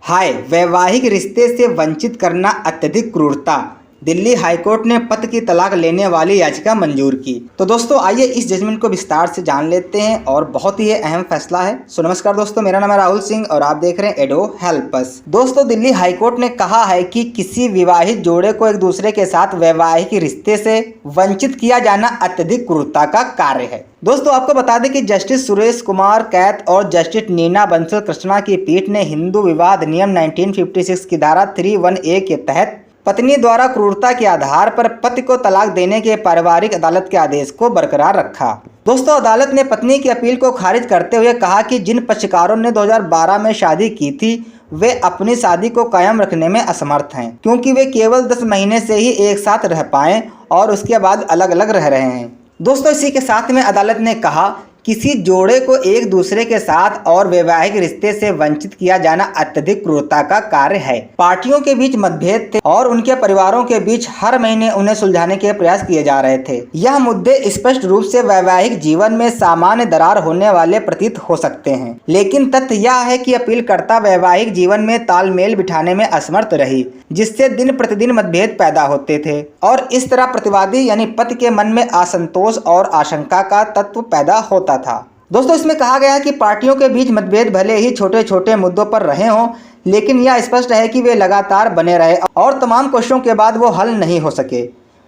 हाय, वैवाहिक रिश्ते से वंचित करना अत्यधिक क्रूरता। दिल्ली हाईकोर्ट ने पति की तलाक लेने वाली याचिका मंजूर की। तो दोस्तों आइए इस जजमेंट को विस्तार से जान लेते हैं और बहुत ही अहम फैसला है। सो नमस्कार दोस्तों, मेरा नाम है राहुल सिंह और आप देख रहे हैं एडो हेल्प अस। दोस्तों दिल्ली हाईकोर्ट ने कहा है कि किसी विवाहित जोड़े को एक दूसरे के साथ वैवाहिक रिश्ते से वंचित किया जाना अत्यधिक क्रूरता का कार्य है। दोस्तों आपको बता दें कि जस्टिस सुरेश कुमार कैत और जस्टिस नीना बंसल कृष्णा की पीठ ने हिंदू विवाह अधिनियम 1956 की धारा 3(1)(a) के तहत पत्नी द्वारा क्रूरता के आधार पर पति को तलाक देने के पारिवारिक अदालत के आदेश को बरकरार रखा। दोस्तों अदालत ने पत्नी की अपील को खारिज करते हुए कहा कि जिन पक्षकारों ने 2012 में शादी की थी वे अपनी शादी को कायम रखने में असमर्थ हैं, क्योंकि वे केवल 10 महीने से ही एक साथ रह पाए और उसके बाद अलग अलग रह रहे हैं। दोस्तों इसी के साथ में अदालत ने कहा किसी जोड़े को एक दूसरे के साथ और वैवाहिक रिश्ते से वंचित किया जाना अत्यधिक क्रूरता का कार्य है। पार्टियों के बीच मतभेद थे और उनके परिवारों के बीच हर महीने उन्हें सुलझाने के प्रयास किए जा रहे थे। यह मुद्दे स्पष्ट रूप से वैवाहिक जीवन में सामान्य दरार होने वाले प्रतीत हो सकते हैं, लेकिन तथ्य यह है कि अपीलकर्ता वैवाहिक जीवन में तालमेल बिठाने में असमर्थ रही, जिससे दिन प्रतिदिन मतभेद पैदा होते थे और इस तरह प्रतिवादी यानी पति के मन में असंतोष और आशंका का तत्व पैदा होता था। दोस्तों इसमें कहा गया है कि पार्टियों के बीच मतभेद भले ही छोटे छोटे मुद्दों पर रहे हों, लेकिन यह स्पष्ट है कि वे लगातार बने रहे और तमाम कोशिशों के बाद वो हल नहीं हो सके।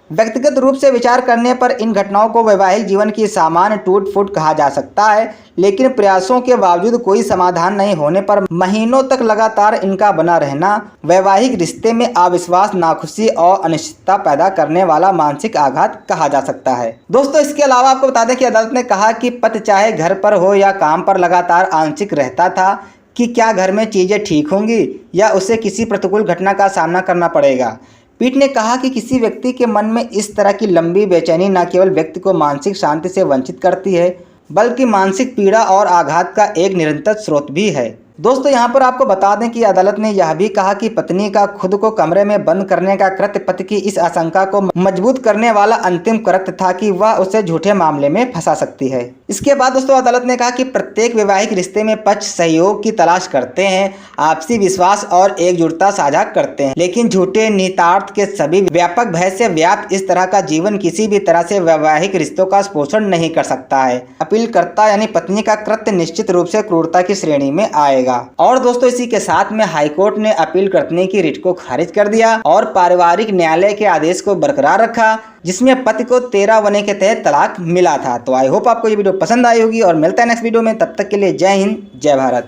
व्यक्तिगत रूप से विचार करने पर इन घटनाओं को वैवाहिक जीवन की सामान्य टूट फूट कहा जा सकता है, लेकिन प्रयासों के बावजूद कोई समाधान नहीं होने पर महीनों तक लगातार इनका बना रहना वैवाहिक रिश्ते में अविश्वास, नाखुशी और अनिश्चितता पैदा करने वाला मानसिक आघात कहा जा सकता है। दोस्तों इसके अलावा आपको बता दें कि अदालत ने कहा कि पति चाहे घर पर हो या काम पर लगातार आंशिक रहता था कि क्या घर में चीज़ें ठीक होंगी या उसे किसी प्रतिकूल घटना का सामना करना पड़ेगा। पीठ ने कहा कि किसी व्यक्ति के मन में इस तरह की लंबी बेचैनी न केवल व्यक्ति को मानसिक शांति से वंचित करती है, बल्कि मानसिक पीड़ा और आघात का एक निरंतर स्रोत भी है। दोस्तों यहाँ पर आपको बता दें कि अदालत ने यह भी कहा कि पत्नी का खुद को कमरे में बंद करने का कृत्य पति की इस आशंका को मजबूत करने वाला अंतिम कृत्य था कि वह उसे झूठे मामले में फंसा सकती है। इसके बाद दोस्तों अदालत ने कहा कि प्रत्येक वैवाहिक रिश्ते में पक्ष सहयोग की तलाश करते हैं, आपसी विश्वास और एकजुटता साझा करते हैं, लेकिन झूठे निहितार्थ के सभी व्यापक भय से व्याप्त इस तरह का जीवन किसी भी तरह से वैवाहिक रिश्तों का पोषण नहीं कर सकता है। अपीलकर्ता यानी पत्नी का कृत्य निश्चित रूप से क्रूरता की श्रेणी में आएगा। और दोस्तों इसी के साथ में हाईकोर्ट ने अपील करने की रिट को खारिज कर दिया और पारिवारिक न्यायालय के आदेश को बरकरार रखा, जिसमें पति को 13(1)(a) के तहत तलाक मिला था। तो आई होप आपको ये वीडियो पसंद आई होगी और मिलता है नेक्स्ट वीडियो में। तब तक के लिए जय हिंद, जय भारत।